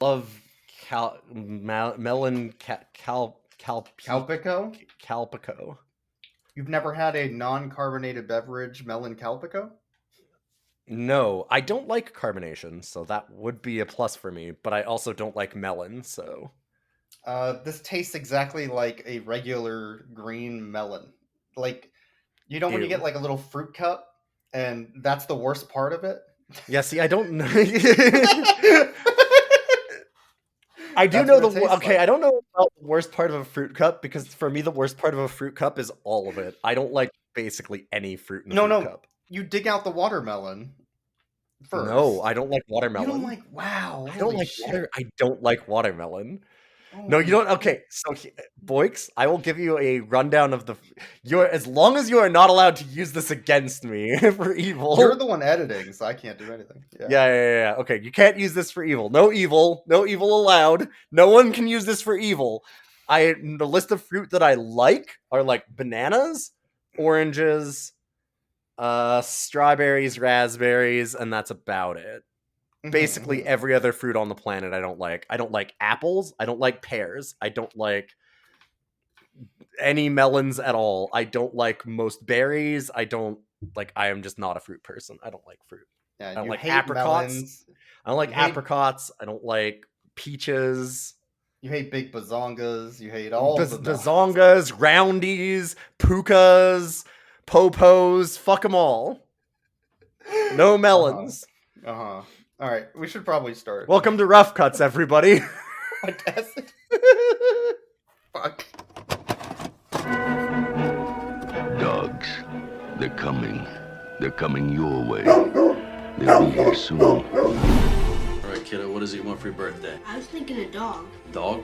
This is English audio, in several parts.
love melon Calpico? Calpico. You've never had a non-carbonated beverage, melon Calpico? No, I don't like carbonation, so that would be a plus for me. But I also don't like melon, so. This tastes exactly like a regular green melon. Like, you know when you Ew. get like a little fruit cup, and that's the worst part of it? Yeah, see, I don't know. I do That's know what it tastes okay, like. I don't know about the worst part of a fruit cup because for me the worst part of a fruit cup is all of it. I don't like basically any fruit in a No, fruit no, cup. you dig out the watermelon No, first. I don't like You don't watermelon. like, wow, I don't holy like shit. I don't like watermelon. Oh No, you my don't. god. Okay, so Boix, I will give you a rundown of you're as long as you are not allowed to use this against me for evil. You're the one editing, so I can't do anything. Yeah. Okay, you can't use this for evil. No evil. No evil allowed. No one can use this for evil. The list of fruit that I like are like bananas, oranges, strawberries, raspberries, and that's about it. Basically every other fruit on the planet I don't like. I don't like apples, I don't like pears, I don't like any melons at all. I don't like most berries. I am just not a fruit person. I don't like fruit. Yeah, I don't you like hate apricots. melons. I don't like You hate apricots. I don't like peaches. you hate big bazongas. You hate all the melons. Bazongas, roundies, pukas, popos. Fuck them all. No melons. All right, we should probably start. Welcome to Rough Cuts, everybody. Fantastic. Fuck. Dogs, they're coming. They're coming your way. They'll be here soon. All right, kiddo, what does he want for your birthday? I was thinking a dog. Dog?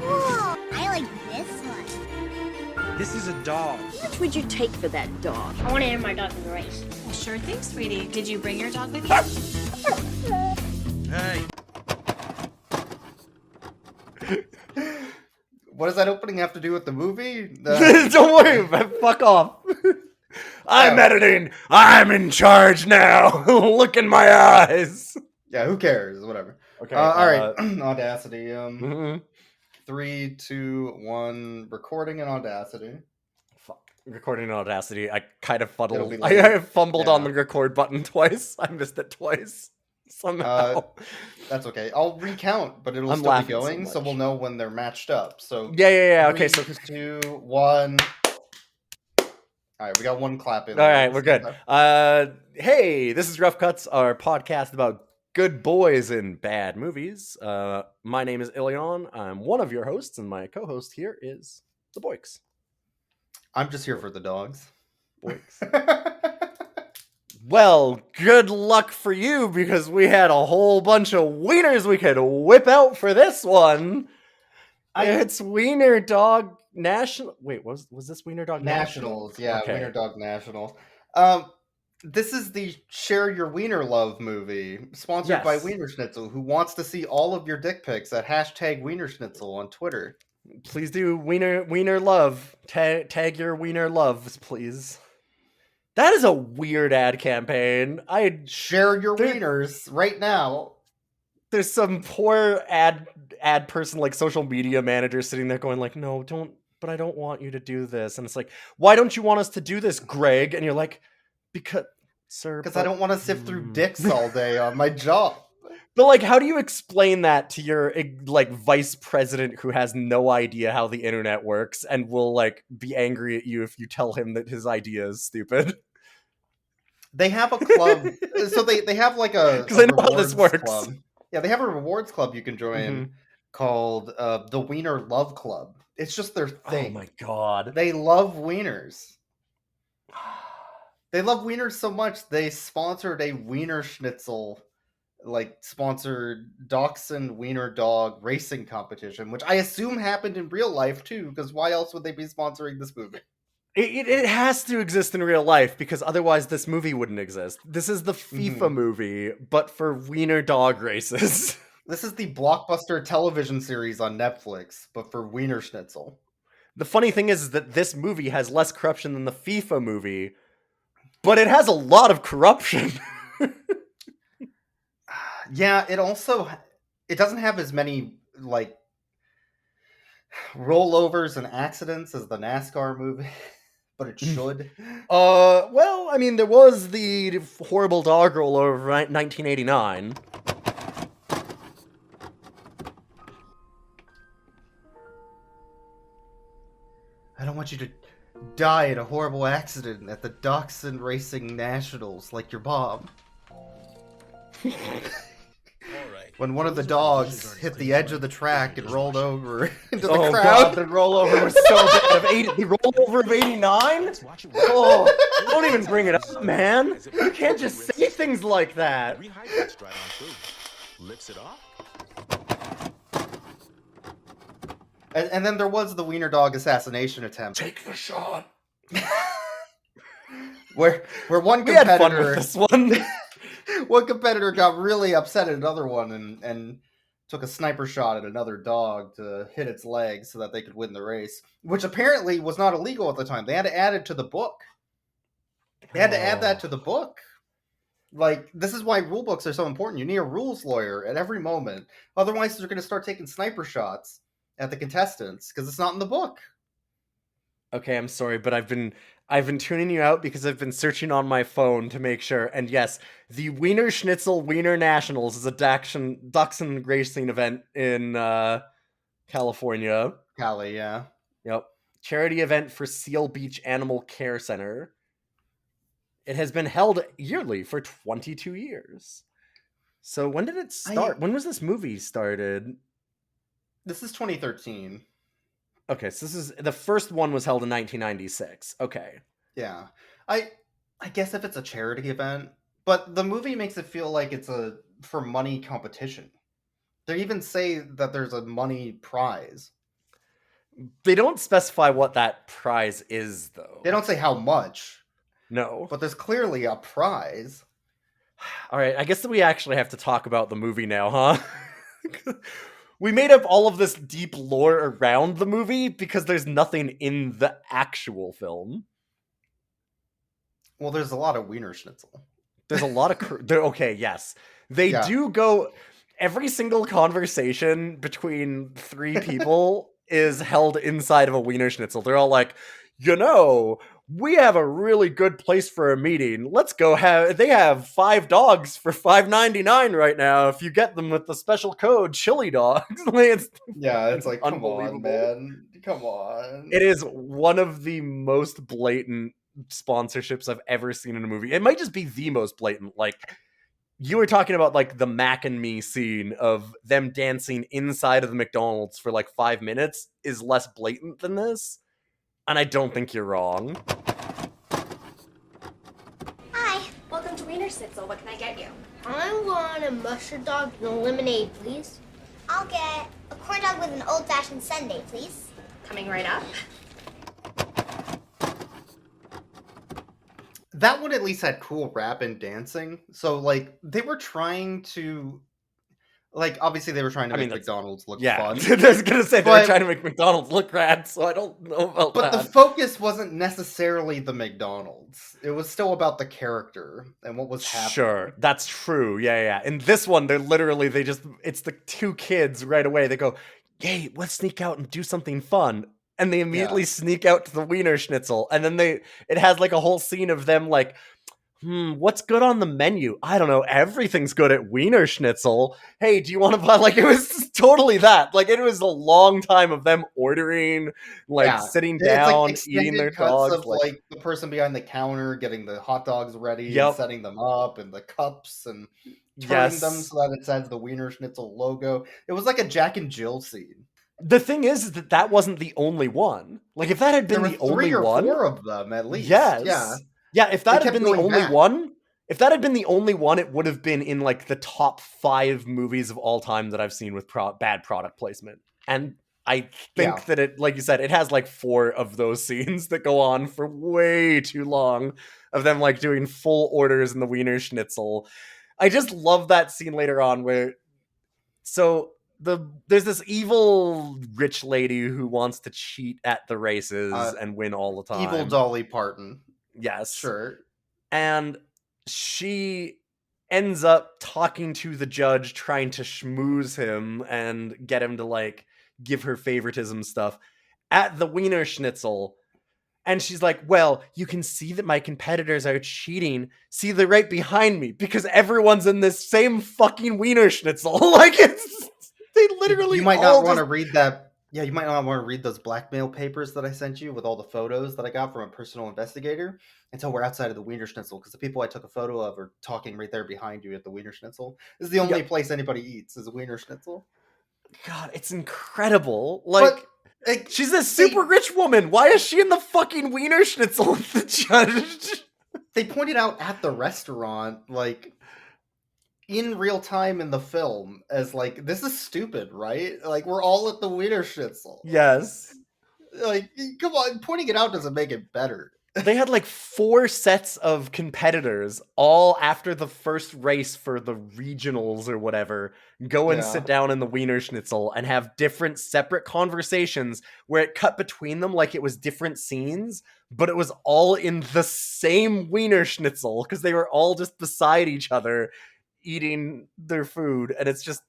Cool. I like this one. This is a dog. How much would you take for that dog? I want to enter my dog in the race. Well, sure thing, sweetie. Did you bring your dog with you? Hey. What does that opening have to do with the movie? Don't worry about it. Fuck off. I'm editing. I'm in charge now. Look in my eyes. Yeah, who cares? Whatever. Okay. All right. Audacity. Mhm. 3, 2, 1. Recording in Audacity. Fuck. Recording in Audacity. I kind of fuddled. It'll be late. I fumbled on Yeah. the record button twice. I missed it twice. Somehow. That's okay. I'll recount, but it'll I'm still be laughing so going, so much. we'll know when they're matched up. So Yeah. Okay, so 3, 2, 1. All right, we got one clap in. all right, we're good. Hey, this is Rough Cuts, our podcast about good boys in bad movies. My name is Ilion. I'm one of your hosts, and my co-host here is the Boix. I'm just here for the dogs. Boix. Well, good luck for you because we had a whole bunch of wieners we could whip out for this one. It's Wiener Dog National. Wait, was this Wiener Dog Nationals, yeah, Okay. Wiener Dog Nationals. This is the Share Your Wiener Love movie, sponsored by Yes. Wienerschnitzel, who wants to see all of your dick pics at hashtag Wienerschnitzel on Twitter. Please do Wiener Love. Tag your Wiener Loves, please. That is a weird ad campaign. Share your There- wieners right now. There's some poor ad person, like social media manager, sitting there going like, "No, don't. But I don't want you to do this." And it's like, "Why don't you want us to do this, Greg?" And you're like, "Because, sir, Because I don't want to sift through dicks all day on my job. But like, how do you explain that to your like vice president who has no idea how the internet works and will like be angry at you if you tell him that his idea is stupid? They have a club, so they have like a 'Cause I know how this rewards works. club. Yeah, they have a rewards club you can join Mhm. called the Wiener Love Club. It's just their thing. Oh my god! They love wieners. They love wieners so much they sponsored a Wienerschnitzel, like sponsored Dachshund Wiener Dog racing competition, which I assume happened in real life too. Because why else would they be sponsoring this movie? It has to exist in real life because otherwise this movie wouldn't exist. This is the FIFA movie, but for wiener dog races. This is the blockbuster television series on Netflix, but for Wienerschnitzel. The funny thing is that this movie has less corruption than the FIFA movie, but it has a lot of corruption. Yeah, it doesn't have as many like rollovers and accidents as the NASCAR movie, but it should. Well, I mean, there was the horrible dog rollover, right? 1989. I don't want you to die in a horrible accident at the Dachshund Racing Nationals like your mom. When one of the dogs hit the edge of the track and rolled over into the Oh crowd. god, the rollover was so bad. The rollover of 89? Oh, don't even bring it up, man. You can't just say things like that. Licks it off. And then there was the Wiener dog assassination attempt. Take the shot. Where one We had fun with competitor this one. one competitor got really upset at another one and took a sniper shot at another dog to hit its leg so that they could win the race, which apparently was not illegal at the time. They had to add it to the book. They had to add that to the book. Like, this is why rule books are so important. You need a rules lawyer at every moment. Otherwise, they're going to start taking sniper shots at the contestants because it's not in the book. Okay, I'm sorry, but I've been tuning you out because I've been searching on my phone to make sure. And yes, the Wienerschnitzel Wiener Nationals is a Dachshund racing event in California. Cali, yeah. Yep. Charity event for Seal Beach Animal Care Center. It has been held yearly for 22 years. So when did it start? When was this movie started? This is 2013. Okay, so this is the first one was held in 1996. Okay. Yeah. I guess if it's a charity event, but the movie makes it feel like it's a for money competition. They even say that there's a money prize. They don't specify what that prize is, though. They don't say how much. No. But there's clearly a prize. All right, I guess that we actually have to talk about the movie now, huh? We made up all of this deep lore around the movie because there's nothing in the actual film. Well, there's a lot of Wienerschnitzel. There's a lot of... okay, yes. They do go... Every single conversation between three people is held inside of a Wienerschnitzel. They're all like, we have a really good place for a meeting. Let's go they have 5 dogs for $5.99 right now if you get them with the special code chili dogs. It's like, come on, man. Come on. It is one of the most blatant sponsorships I've ever seen in a movie. It might just be the most blatant. Like, you were talking about like the Mac and Me scene of them dancing inside of the McDonald's for like 5 minutes is less blatant than this. And I don't think you're wrong. Hi. Welcome to Wienerschnitzel. What can I get you? I want a mustard dog and a lemonade, please. I'll get a corn dog with an old-fashioned sundae, please. Coming right up. That one at least had cool rap and dancing. So, like, they were trying to... Like, obviously they were trying to make McDonald's look fun. I was going to say they were trying to make McDonald's look rad, so I don't know about that. But the focus wasn't necessarily the McDonald's. It was still about the character and what was happening. Sure, that's true. Yeah. In this one, it's the 2 kids right away. They go, yay, let's sneak out and do something fun. And they immediately sneak out to the Wienerschnitzel. And then it has like a whole scene of them like, what's good on the menu? I don't know. Everything's good at Wienerschnitzel. Hey, do you want to buy? Like, it was totally that. Like, it was a long time of them ordering, sitting down, eating their dogs. Of, like the person behind the counter getting the hot dogs ready, and setting them up, and the cups, and turning them so that it says the Wienerschnitzel logo. It was like a Jack and Jill scene. The thing is that wasn't the only one. Like, if that had been the only one, 3 or 4 of them at least. Yes. Yeah, if that had been the only one, it would have been in like the top 5 movies of all time that I've seen with bad product placement. And I think that it, like you said, it has like 4 of those scenes that go on for way too long of them like doing full orders in the Wienerschnitzel. I just love that scene later on where, there's this evil rich lady who wants to cheat at the races and win all the time. Evil Dolly Parton. Yes. Sure. And she ends up talking to the judge, trying to schmooze him and get him to like give her favoritism stuff at the Wienerschnitzel. And she's like, well, you can see that my competitors are cheating. See, they're right behind me because everyone's in this same fucking Wienerschnitzel. Like, they literally You might all not want to just... read that. Yeah, you might not want to read those blackmail papers that I sent you with all the photos that I got from a personal investigator until we're outside of the Wienerschnitzel, because the people I took a photo of are talking right there behind you at the Wienerschnitzel. This is the only place anybody eats is a Wienerschnitzel. God, it's incredible. Like, she's a super rich woman. Why is she in the fucking Wienerschnitzel with the judge? They pointed out at the restaurant, like, in real time in the film, as like, this is stupid, right? Like, we're all at the Wienerschnitzel. Yes. Like, come on, pointing it out doesn't make it better. They had like 4 sets of competitors all after the first race for the regionals or whatever go and sit down in the Wienerschnitzel and have different separate conversations where it cut between them like it was different scenes, but it was all in the same Wienerschnitzel because they were all just beside each other eating their food. And it's just,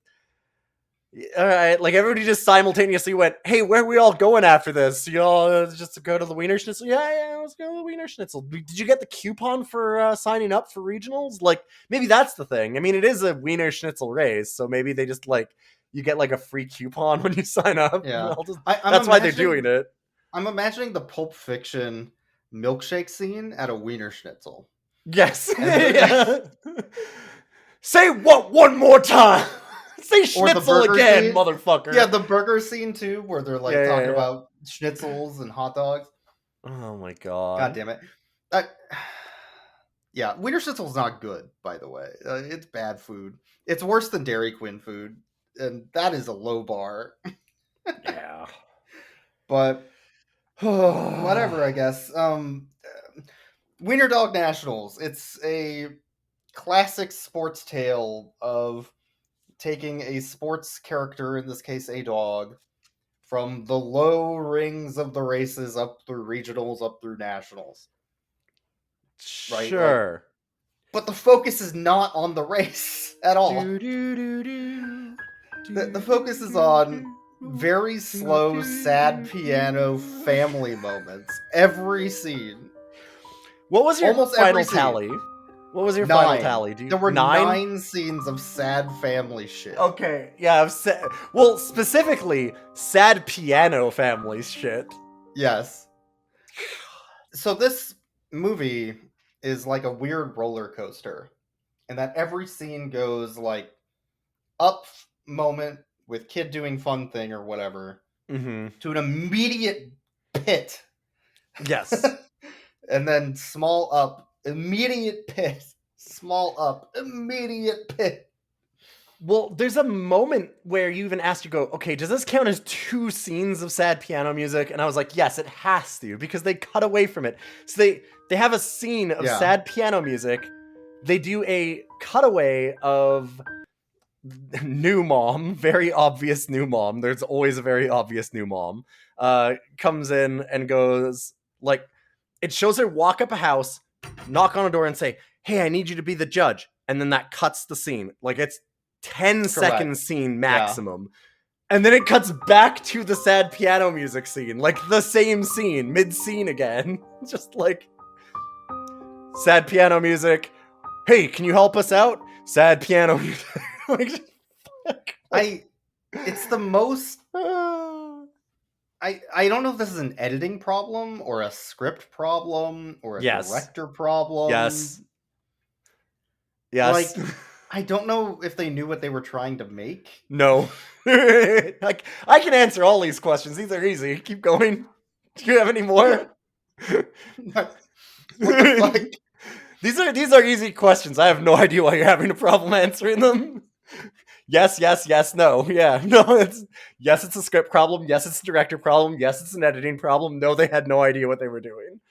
all right, like everybody just simultaneously went, hey, where are we all going after this? You all just to go to the Wienerschnitzel? Yeah, let's go to the Wienerschnitzel. Did you get the coupon for signing up for regionals? Like, maybe that's the thing. I mean, it is a Wienerschnitzel race, so maybe they just like, you get like a free coupon when you sign up. Yeah. That's why they're doing it. I'm imagining the Pulp Fiction milkshake scene at a Wienerschnitzel. Yes. Say what one more time? Say schnitzel again, scene. Motherfucker. Yeah, the burger scene too, where they're like talking about schnitzels and hot dogs. Oh my god. God damn it. Yeah, Wienerschnitzel's not good, by the way. It's bad food. It's worse than Dairy Queen food, and that is a low bar. Yeah. But whatever, I guess. Wiener Dog Nationals. It's a classic sports tale of taking a sports character, in this case a dog, from the low rings of the races up through regionals, up through nationals. Right? Sure. Like, but the focus is not on the race at all. The focus is on very slow, sad piano family moments. Every scene. What was your final tally? What was your final tally? There were 9 scenes of sad family shit. Okay, yeah. Well, specifically, sad piano family shit. Yes. So this movie is like a weird roller coaster, and that every scene goes like up moment with kid doing fun thing or whatever to an immediate pit. Yes. And then small up. Immediate pit, small up, immediate pit. Well, there's a moment where you even asked, you go, okay, does this count as 2 scenes of sad piano music? And I was like, yes, it has to, because they cut away from it. So they have a scene of sad piano music. They do a cutaway of new mom, very obvious new mom. There's always a very obvious new mom. Comes in and goes, like, it shows her walk up a house, knock on a door and say, hey, I need you to be the judge. And then that cuts the scene. Like, it's 10-second scene maximum. Yeah. And then it cuts back to the sad piano music scene. Like, the same scene, mid-scene again. Just like, sad piano music. Hey, can you help us out? Sad piano music. It's the most... I don't know if this is an editing problem or a script problem or a director problem. Yes. Like, I don't know if they knew what they were trying to make. No. Like, I can answer all these questions. These are easy. Keep going. Do you have any more? What the fuck? These are easy questions. I have no idea why you're having a problem answering them. Yes, no. Yeah, no, yes, it's a script problem. Yes, it's a director problem. Yes, it's an editing problem. No, they had no idea what they were doing.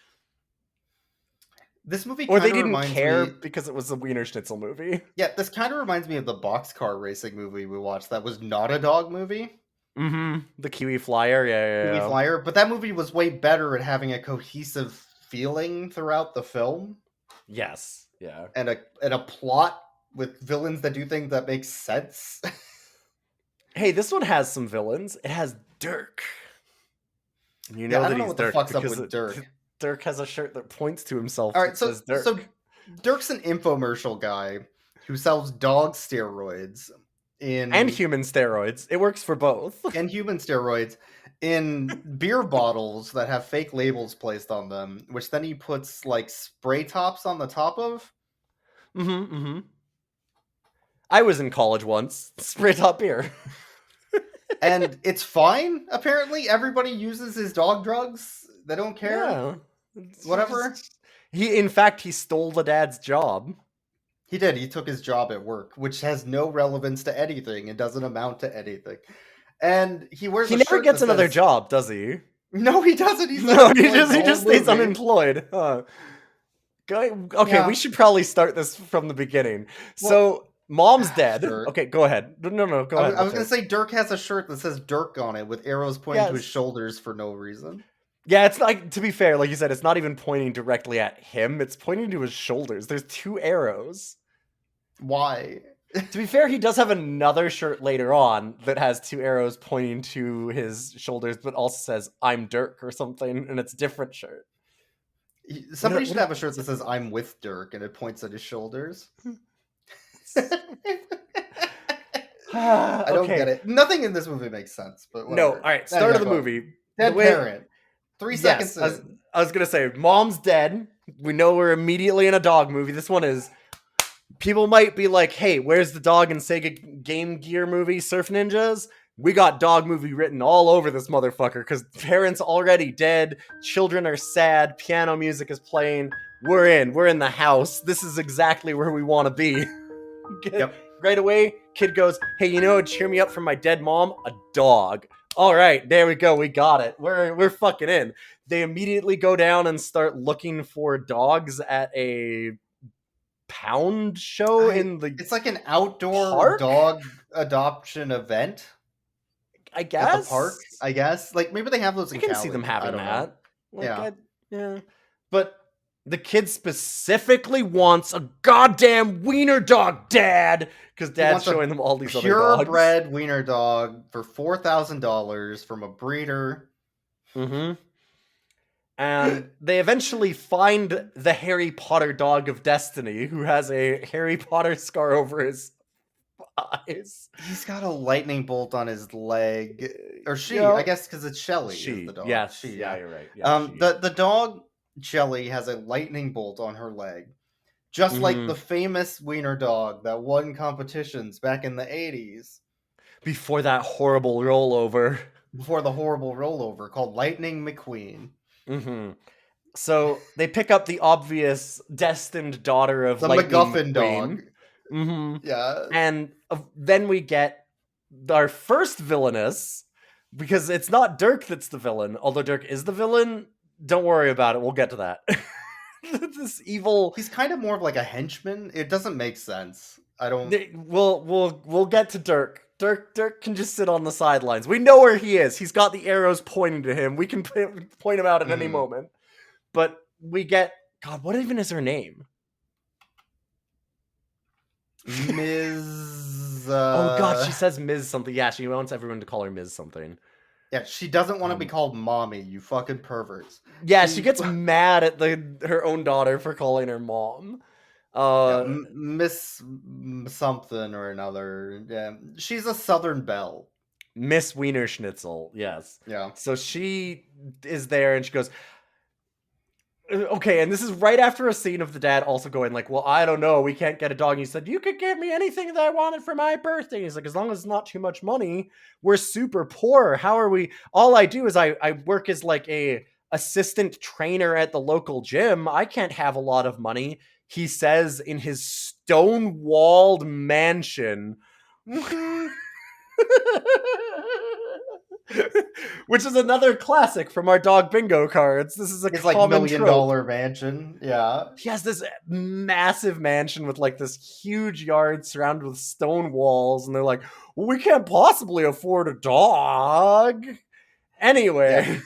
This movie or they didn't care because it was a Wienerschnitzel movie. Yeah, this kind of reminds me of the boxcar racing movie we watched that was not a dog movie. The Kiwi Flyer, yeah. Kiwi Flyer, but that movie was way better at having a cohesive feeling throughout the film. Yes, yeah. And a plot with villains that do things that make sense. Hey, this one has some villains. It has Dirk. And you Yeah, know I that don't know he's what the Dirk fuck's up because with Dirk. Dirk has a shirt that points to himself All that right, so says Dirk. so Dirk's an infomercial guy who sells dog steroids And human steroids. It works for both. and human steroids in beer bottles that have fake labels placed on them, which then he puts like spray tops on the top of. I was in college once. Spray top beer. And it's fine, apparently. Everybody uses his dog drugs. They don't care. Yeah. Whatever. In fact, he stole the dad's job. He did. He took his job at work, which has no relevance to anything. It doesn't amount to anything. And he wears He a never shirt gets that another says, job, does he? No, he doesn't. He's No, he unemployed just the stays whole movie. unemployed. Huh. Okay, Yeah. we should probably start this from the beginning. So, mom's dead. sure. Okay, go ahead. No, go ahead. I was going to say Dirk has a shirt that says Dirk on it with arrows pointing to his Yes. shoulders for no reason. Yeah, it's like, to be fair, like you said, it's not even pointing directly at him. It's pointing to his shoulders. There's 2 arrows. Why? To be fair, he does have another shirt later on that has 2 arrows pointing to his shoulders, but also says, I'm Dirk or something, and it's a different shirt. Somebody What- should have a shirt that says I'm with Dirk and it points at his shoulders. I don't Okay. get it. Nothing in this movie makes sense, but No, whatever. alright, start of the Anyway, movie. Dead The way- parent. 3 seconds Yes, in. I was gonna say, mom's dead. We know we're immediately in a dog movie. This one is. People might be like, hey, where's the dog in Sega Game Gear movie, Surf Ninjas? We got dog movie written all over this motherfucker because parents already dead, children are sad, piano music is playing. We're in the house. This is exactly where we want to be. Yep. Right away, kid goes, hey, you know, cheer me up from my dead mom? A dog. All right, there we go. We got it. We're fucking in. They immediately go down and start looking for dogs at a pound show in the. It's like an outdoor park? dog adoption event I guess at the park. I guess like maybe they have those. I In can Cali. see them I having don't know. that. Like, Yeah. yeah. But the kid specifically wants a goddamn wiener dog, Dad, because Dad's wants a showing them all these other dogs. Purebred wiener dog for $4,000 from a breeder. Mm-hmm. And they eventually find the Harry Potter dog of destiny, who has a Harry Potter scar over his eyes. He's got a lightning bolt on his leg, or she, Yeah. I guess, because it's Shelly. Is She, the dog. yes, She, yeah, you're right. Yeah, she. the dog Shelly has a lightning bolt on her leg, just like Mhm. the famous wiener dog that won competitions back in the 80s Before that horrible rollover. before the horrible rollover called Lightning McQueen. Mm-hmm. So they pick up the obvious destined daughter of The Lightning MacGuffin McQueen. dog. Mm-hmm. Yeah. And then we get our first villainess, because it's not Dirk that's the villain. Although Dirk is the villain, don't worry about it. We'll get to that. This evil. He's kind of more of like a henchman. It doesn't make sense. I don't. We'll get to Dirk. Dirk can just sit on the sidelines. We know where he is. He's got the arrows pointing to him. We can point him out at any moment. But we get, God, what even is her name? Ms. Oh God, she says Ms. something. Yeah, she wants everyone to call her Ms. something. Yeah, she doesn't want to be called mommy. You fucking perverts. Yeah, she gets mad at her own daughter for calling her mom. Miss something or another. Yeah, she's a Southern belle. Miss Wienerschnitzel. Yes. Yeah. So she is there, and she goes, okay, and this is right after a scene of the dad also going like, well, I don't know, we can't get a dog. And he said, you could give me anything that I wanted for my birthday. And he's like, as long as it's not too much money, we're super poor. How are we? All I do is I work as like a assistant trainer at the local gym. I can't have a lot of money. He says in his stone-walled mansion. Which is another classic from our dog bingo cards. This is a It's like common $1 million trope. mansion. Yeah. He has this massive mansion with like this huge yard surrounded with stone walls, and they're like, well, we can't possibly afford a dog. Anyway.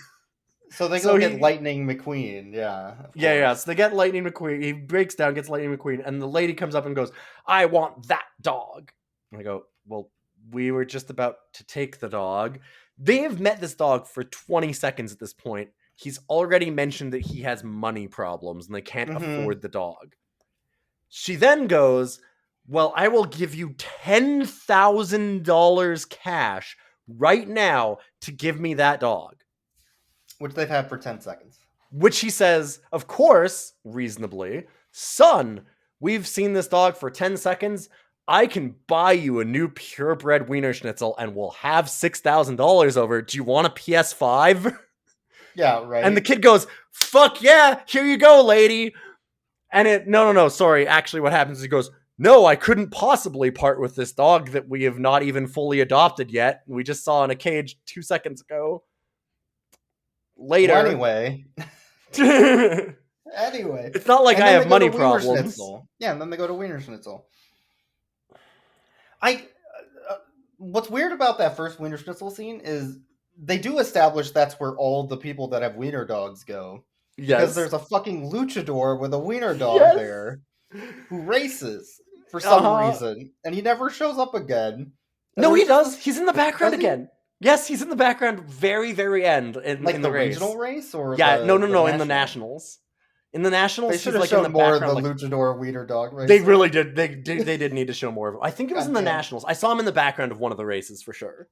So they So go he- get Lightning McQueen, yeah. of Yeah. course. So they get Lightning McQueen. He breaks down, gets Lightning McQueen, and the lady comes up and goes, "I want that dog." And I go, "Well, we were just about to take the dog." They have met this dog for 20 seconds at this point. He's already mentioned that he has money problems and they can't afford the dog. She then goes, "Well, I will give you $10,000 cash right now to give me that dog." Which they've had for 10 seconds. Which he says, of course, reasonably, "Son, we've seen this dog for 10 seconds. I can buy you a new purebred Wienerschnitzel and we'll have $6,000 over. Do you want a PS5? Yeah, right. And the kid goes, "Fuck yeah, here you go, lady." And no, sorry. Actually, what happens is he goes, "No, I couldn't possibly part with this dog that we have not even fully adopted yet. We just saw in a cage 2 seconds ago." Later. Well, anyway. It's Anyway. not like And I then have they go money to problems. Wienerschnitzel. Yeah, and then they go to Wienerschnitzel. What's weird about that first Wienerschnitzel scene is they do establish that's where all the people that have wiener dogs go. Yes. Because there's a fucking luchador with a wiener dog Yes. there who races for some Uh-huh. reason, and he never shows up again. And No, there's he just does. this- He's in the background Does he? again. Yes, he's in the background, very, very end in like the the race. regional race, or Yeah, the, no, the in the national? nationals. In the nationals, They he's should have like in shown the more of the background. Like, luchador wiener dog race. they really did. They did need to show more of him. I think it was in the Goddamn. nationals. I saw him in the background of one of the races for sure.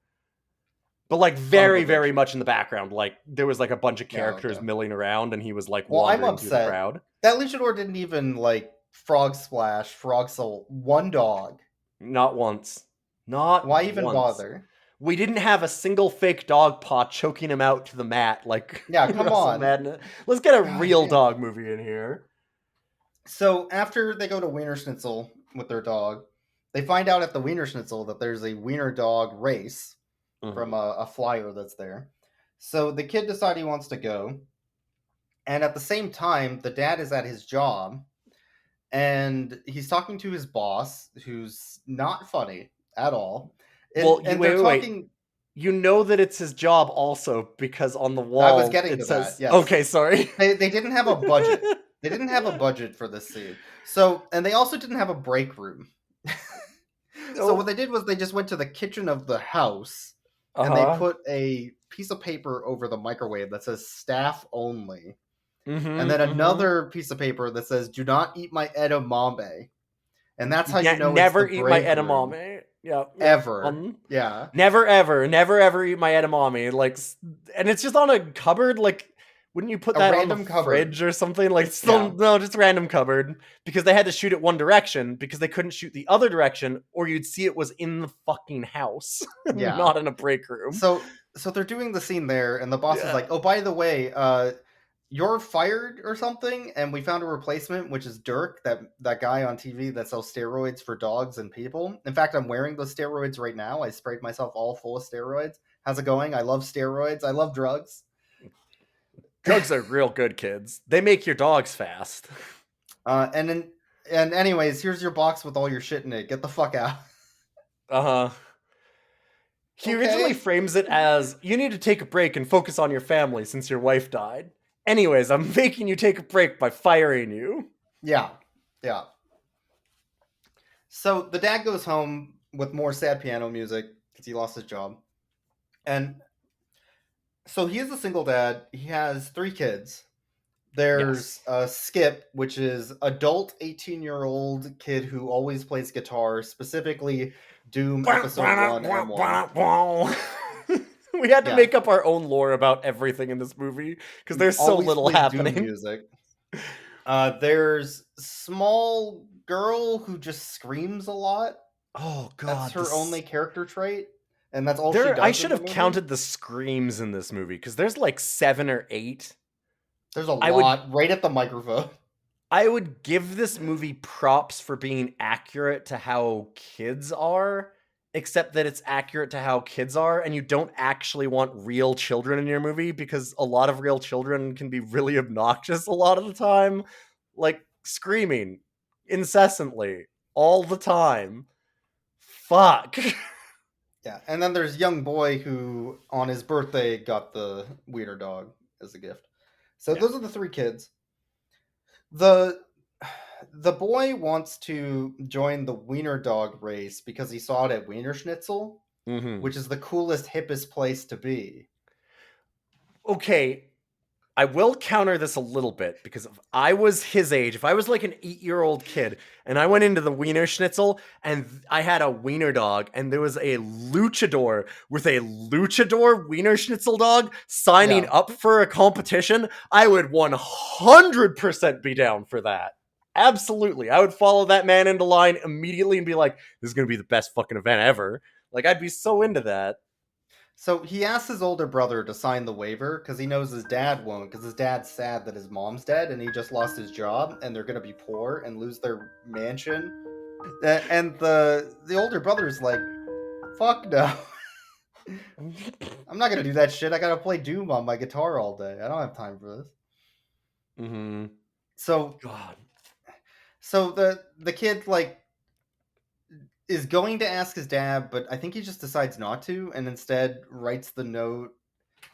But like very, bitch. very much in the background. Like there was like a bunch of Yeah, characters okay. milling around, and he was like Well, I'm wandering through the upset. crowd. That luchador didn't even like frog splash, frog soul, one dog. Not once. Not Why even once. bother? We didn't have a single fake dog paw choking him out to the mat like Yeah, come Wrestle on. Madness. Let's get a God real damn. dog movie in here. So after they go to Wienerschnitzel with their dog, they find out at the Wienerschnitzel that there's a wiener dog race from a flyer that's there. So the kid decides he wants to go. And at the same time, the dad is at his job. And he's talking to his boss, who's not funny at all. And, Well, and wait, they're wait. talking... You know that it's his job also because on the wall was getting it to says, that, yes. Okay, sorry. They didn't have a budget. They didn't have a budget for this scene. So, and they also didn't have a break room. So what they did was they just went to the kitchen of the house and they put a piece of paper over the microwave that says staff only. And then another piece of paper that says do not eat my edamame. And that's how you know never it's the eat my break room. edamame. Yeah. Ever. Yeah. Never ever eat my edamame. Like, and it's just on a cupboard. Like, wouldn't you put A that on random the cupboard. fridge or something? Like, Yeah. no, just random cupboard because they had to shoot it one direction because they couldn't shoot the other direction, or you'd see it was in the fucking house, Yeah. not in a break room. So they're doing the scene there, and the boss is like, "Oh, by the way, you're fired or something, and we found a replacement, which is Dirk, that guy on TV that sells steroids for dogs and people. In fact, I'm wearing those steroids right now. I sprayed myself all full of steroids. How's it going? I love steroids. I love drugs. Drugs are real good, kids. They make your dogs fast. And anyways, here's your box with all your shit in it. Get the fuck out." He Okay. originally frames it as, you need to take a break and focus on your family since your wife died. Anyways, I'm making you take a break by firing you. Yeah. So the dad goes home with more sad piano music because he lost his job. And so he is a single dad. He has 3 kids. There's Skip, which is adult 18-year-old kid who always plays guitar, specifically Doom Episode 1 and 1. We had to Yeah. make up our own lore about everything in this movie because there's so Always little plays Doom happening. music. There's small girl who just screams a lot. Oh god, That's her only character trait, and that's all she does. I should in have the movie. counted the screams in this movie because there's like 7 or 8. There's a I would- lot right at the microphone. I would give this movie props for being accurate to how kids are, except that it's accurate to how kids are, and you don't actually want real children in your movie because a lot of real children can be really obnoxious a lot of the time, like screaming incessantly all the time. Fuck. Yeah, and then there's young boy who on his birthday got the wiener dog as a gift. So Yeah. those are the 3 kids. The boy wants to join the Wiener dog race because he saw it at Wienerschnitzel, which is the coolest, hippest place to be. Okay, I will counter this a little bit, because if I was his age, if I was like an 8-year-old kid and I went into the Wienerschnitzel and I had a wiener dog and there was a luchador with a luchador Wienerschnitzel dog signing up for a competition, I would 100% be down for that. Absolutely. I would follow that man into line immediately and be like, this is going to be the best fucking event ever. Like, I'd be so into that. So he asks his older brother to sign the waiver because he knows his dad won't, because his dad's sad that his mom's dead and he just lost his job and they're going to be poor and lose their mansion. And the older brother's like, fuck no. I'm not going to do that shit. I got to play Doom on my guitar all day. I don't have time for this. Mm-hmm. So, God. So the kid, like, is going to ask his dad, but I think he just decides not to, and instead writes the note.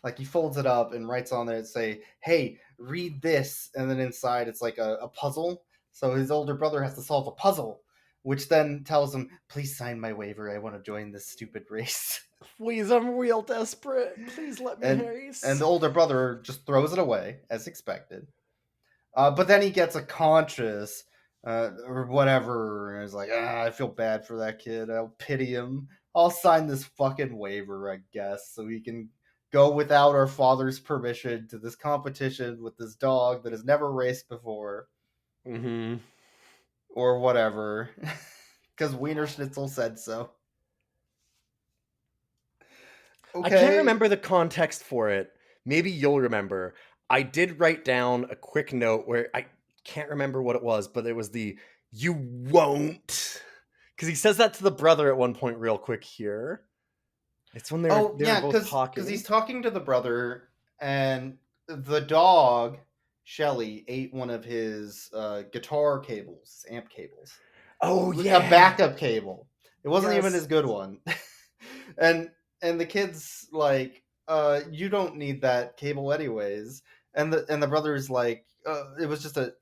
Like, he folds it up and writes on there and say, hey, read this. And then inside it's like a puzzle. So his older brother has to solve a puzzle, which then tells him, please sign my waiver. I want to join this stupid race. Please, I'm real desperate. Please let me race. And the older brother just throws it away, as expected. But then he gets a conscience or whatever, and is like, I feel bad for that kid. I'll pity him. I'll sign this fucking waiver, I guess, so he can go without our father's permission to this competition with this dog that has never raced before. Mm-hmm. Or whatever. Because Wienerschnitzel said so. Okay. I can't remember the context for it. Maybe you'll remember. I did write down a quick note where I can't remember what it was, but it was the "you won't," because he says that to the brother at one point real quick here. It's when they're both talking. Because he's talking to the brother, and the dog, Shelly, ate one of his guitar cables, amp cables. Oh, yeah. A backup cable. It wasn't even his good one. and the kid's like, you don't need that cable anyways. And the brother's like, it was just a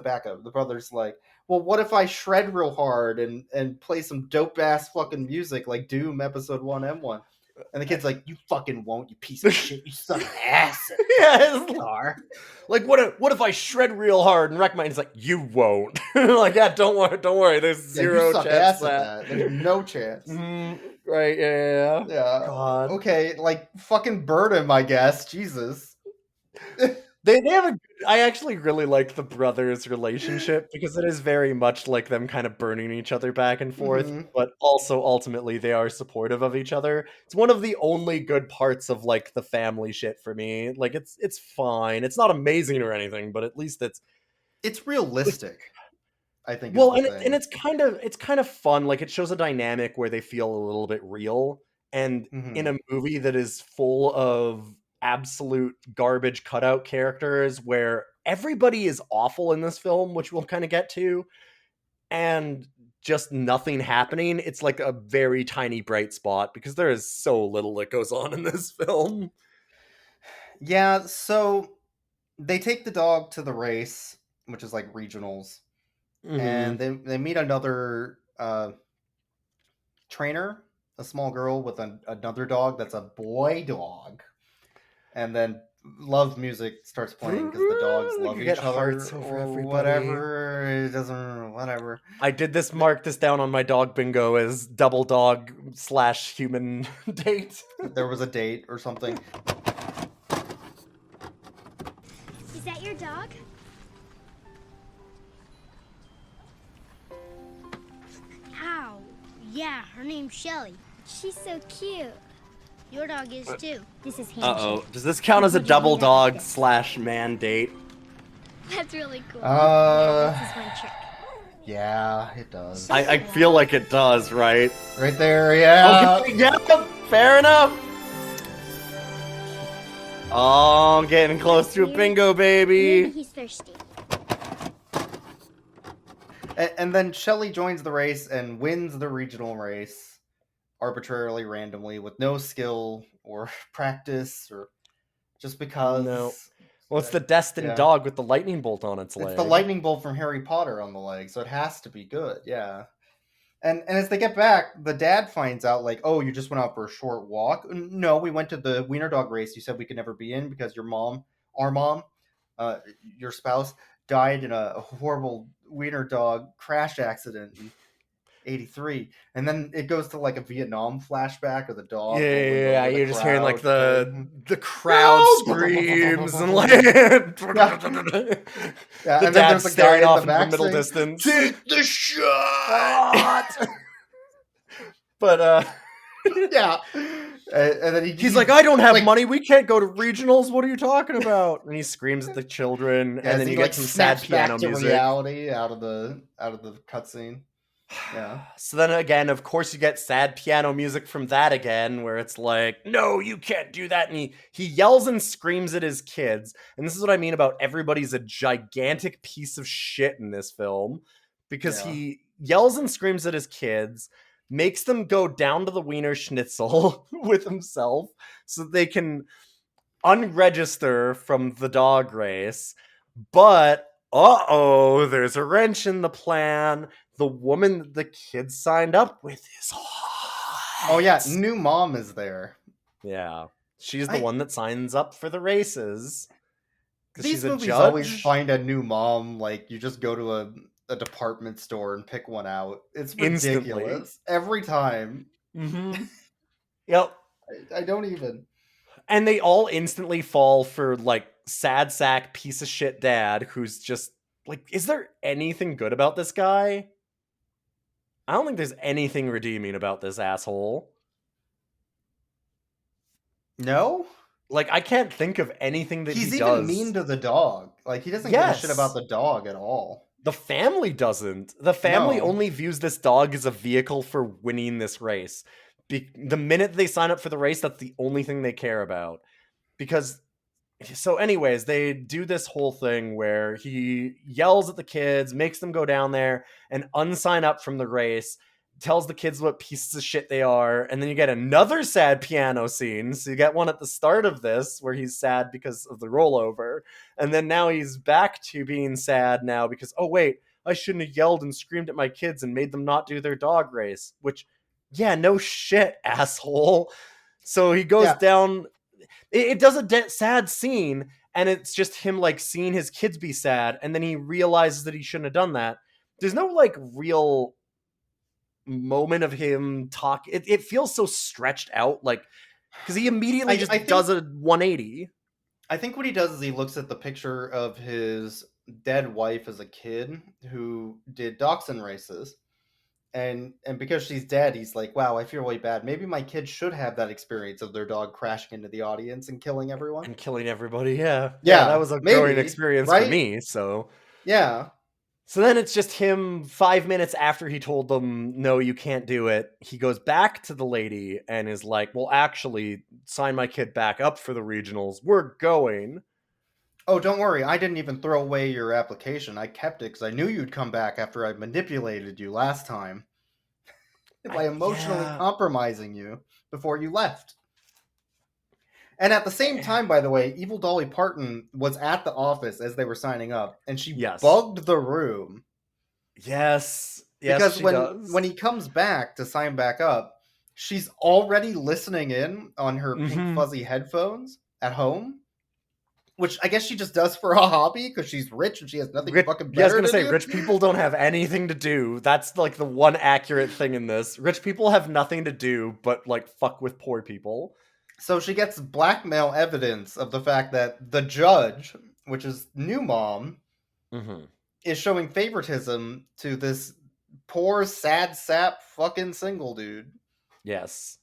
backup. The brother's like, well, what if I shred real hard and play some dope ass fucking music like Doom Episode 1M1? And the kid's like, you fucking won't, you piece of shit. You suck ass. Yeah, like what if I shred real hard and wreck mine? He's like, you won't. Like, yeah, don't worry. There's zero chance ass at that. There's no chance. Right? Yeah. God. Okay, like fucking burn him, I guess. Jesus. They have I actually really like the brothers' relationship because it is very much like them kind of burning each other back and forth, but also ultimately they are supportive of each other. It's one of the only good parts of like the family shit for me. Like, it's fine. It's not amazing or anything, but at least it's realistic. I think. Well, and it's kind of fun. Like, it shows a dynamic where they feel a little bit real, and in a movie that is full of absolute garbage cutout characters where everybody is awful in this film, which we'll kind of get to, and just nothing happening. It's like a very tiny bright spot because there is so little that goes on in this film. Yeah, so they take the dog to the race, which is like regionals, and they meet another trainer, a small girl with another dog that's a boy dog. And then love music starts playing because the dogs love each other or whatever. It doesn't, whatever. I did mark this down on my dog bingo as double dog / human date. There was a date or something. Is that your dog? Ow. Yeah, her name's Shelly. She's so cute. Your dog is too. This is Handshake. Uh-oh. Does this count as a double dog / man date? That's really cool. This is one trick. Yeah, it does. I feel like it does, right? Right there, yeah. Okay, yeah, fair enough. Oh, getting close to a bingo, baby. Maybe he's thirsty. And then Shelly joins the race and wins the regional race. Arbitrarily, randomly, with no skill or practice or just because. No. Well, it's the destined dog with the lightning bolt on its leg. It's the lightning bolt from Harry Potter on the leg, so it has to be good. Yeah. And as they get back, the dad finds out, like, oh, you just went out for a short walk. No, we went to the wiener dog race you said we could never be in because your mom, your spouse, died in a horrible wiener dog crash accident in 83. And then it goes to, like, a Vietnam flashback of the dog. Yeah. Over the You're just hearing, like, crowd. the crowd screams and, like... Yeah, the and then dad there's a staring guy off in into the the back middle saying, distance. "Take the shot!" But, Yeah. And then he's like, I don't have money. We can't go to regionals. What are you talking about? And he screams at the children, and then you get some sad piano music. Reality out of the cutscene. Yeah. So then again, of course, you get sad piano music from that again, where it's like, no, you can't do that. And he yells and screams at his kids. And this is what I mean about everybody's a gigantic piece of shit in this film, because he yells and screams at his kids, makes them go down to the Wienerschnitzel with himself so they can unregister from the dog race. But, there's a wrench in the plan. The woman that the kids signed up with is hot. Oh, yeah. New mom is there. Yeah. She's the one that signs up for the races. These movies always find a new mom. Like, you just go to a department store and pick one out. It's ridiculous. Every time. Mm-hmm. Yep. I don't even. And they all instantly fall for, like, sad sack piece of shit dad who's just, like, is there anything good about this guy? I don't think there's anything redeeming about this asshole. No? Like, I can't think of anything that he does. He's even mean to the dog. Like, he doesn't give a shit about the dog at all. The family doesn't. The family only views this dog as a vehicle for winning this race. The minute they sign up for the race, that's the only thing they care about. So anyways, they do this whole thing where he yells at the kids, makes them go down there and unsign up from the race, tells the kids what pieces of shit they are, and then you get another sad piano scene. So you get one at the start of this where he's sad because of the rollover, and then now he's back to being sad now because, oh wait, I shouldn't have yelled and screamed at my kids and made them not do their dog race, which, yeah, no shit, asshole. So he goes down... It does a sad scene, and it's just him, like, seeing his kids be sad, and then he realizes that he shouldn't have done that. There's no, like, real moment of him talk. It feels so stretched out, like, because he immediately does a 180. I think what he does is he looks at the picture of his dead wife as a kid who did dachshund races. And because she's dead, he's like, wow, I feel really bad. Maybe my kids should have that experience of their dog crashing into the audience and killing everyone. And killing everybody, yeah. Yeah, that was a growing experience for me, so... Yeah. So then it's just him 5 minutes after he told them, no, you can't do it. He goes back to the lady and is like, well, actually, sign my kid back up for the regionals. We're going. Oh, don't worry. I didn't even throw away your application. I kept it because I knew you'd come back after I manipulated you last time. By emotionally compromising you before you left. And at the same time, by the way, Evil Dolly Parton was at the office as they were signing up, and she bugged the room. Yes. Because when he comes back to sign back up, she's already listening in on her pink fuzzy headphones at home. Which I guess she just does for a hobby because she's rich and she has nothing fucking better to do. I was going to say, rich people don't have anything to do. That's like the one accurate thing in this. Rich people have nothing to do but like fuck with poor people. So she gets blackmail evidence of the fact that the judge, which is new mom, is showing favoritism to this poor, sad sap fucking single dude. Yes.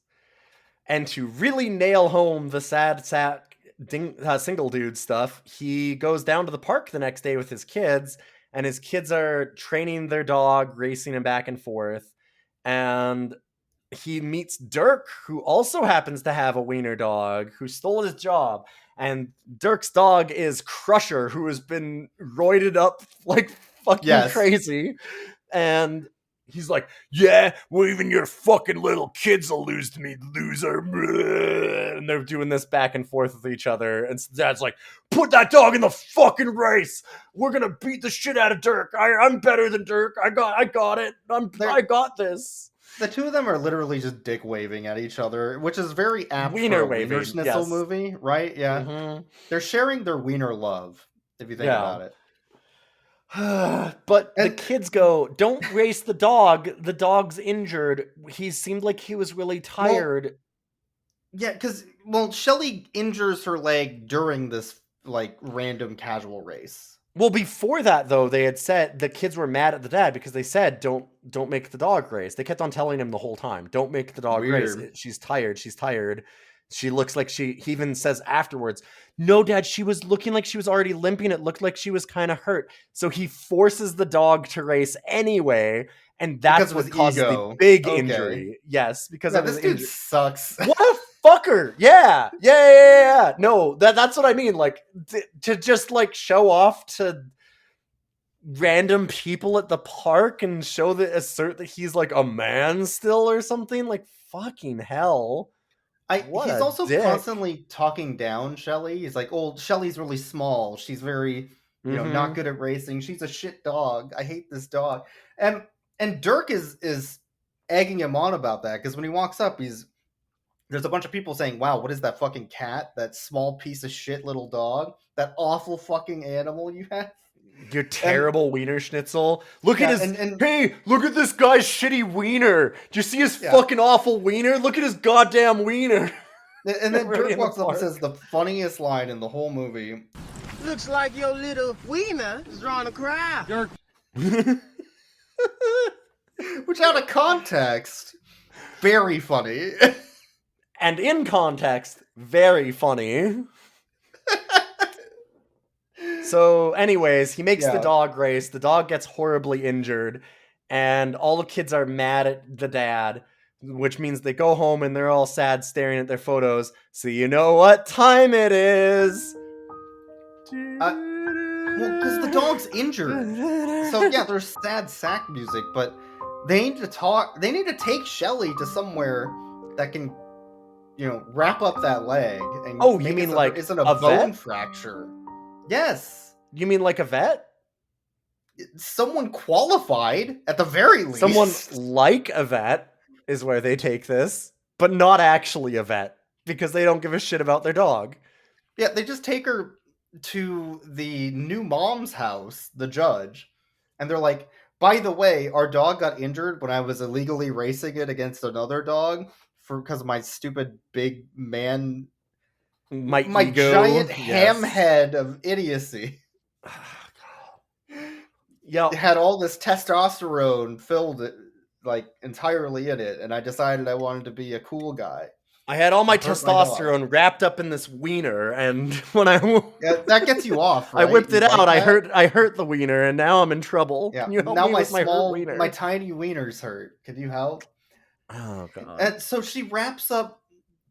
And to really nail home the sad sap single dude stuff, he goes down to the park the next day with his kids, and his kids are training their dog, racing him back and forth, and he meets Dirk, who also happens to have a wiener dog, who stole his job, and Dirk's dog is Crusher, who has been roided up like fucking crazy, and he's like, yeah, well, even your fucking little kids will lose to me, loser. and they're doing this back and forth with each other. And Dad's like, put that dog in the fucking race. We're gonna beat the shit out of Dirk. I'm better than Dirk. I got it. I got this. The two of them are literally just dick waving at each other, which is very apt Wiener for a waving, Wienerschnitzel yes. movie, right? Yeah. Mhm. They're sharing their Wiener love, if you think about it. But the kids go, don't race the dog. The dog's injured. He seemed like he was really tired. Yeah, because, Shelly injures her leg during this, random casual race. Well, before that, though, they had said the kids were mad at the dad because they said, don't make the dog race. They kept on telling him the whole time, don't make the dog race. She's tired. She looks like he even says afterwards, no, Dad, she was looking like she was already limping. It looked like she was kind of hurt. So he forces the dog to race anyway. And that's what causes the big injury. Yes, because of this dude sucks. What a fucker. Yeah. No, that's what I mean. Like, to just, show off to random people at the park and assert that he's, a man still or something. Like, fucking hell. He's also constantly talking down Shelly. He's like, oh, Shelly's really small. She's very, not good at racing. She's a shit dog. I hate this dog. And Dirk is egging him on about that, because when he walks up, there's a bunch of people saying, wow, what is that fucking cat? That small piece of shit little dog? That awful fucking animal you have? Your terrible Wienerschnitzel. Look at his... hey, look at this guy's shitty wiener. Do you see his fucking awful wiener? Look at his goddamn wiener. And then Dirk walks up and says the funniest line in the whole movie. Looks like your little wiener is drawing a crowd. Dirk. Which, out of context, very funny. And in context, very funny. So, anyways, he makes the dog race. The dog gets horribly injured. And all the kids are mad at the dad, which means they go home and they're all sad staring at their photos. So you know what time it is. Well, because the dog's injured. So, yeah, there's sad sack music, but they need to talk. They need to take Shelly to somewhere that can, wrap up that leg. And you mean isn't a bone fracture? Yes. You mean like a vet? Someone qualified, at the very least. Someone like a vet is where they take this, but not actually a vet, because they don't give a shit about their dog. Yeah, they just take her to the new mom's house, the judge, and they're like, by the way, our dog got injured when I was illegally racing it against another dog because of my stupid big man, my ego. Giant ham head of idiocy. Yeah, it had all this testosterone filled entirely in it, and I decided I wanted to be a cool guy. I had all my testosterone wrapped up in this wiener, and when that gets you off, right? I whipped it out. I hurt the wiener, and now I'm in trouble. Yeah. Can you help now me with my hurt wiener? My tiny wiener's hurt. Can you help? Oh god. And so she wraps up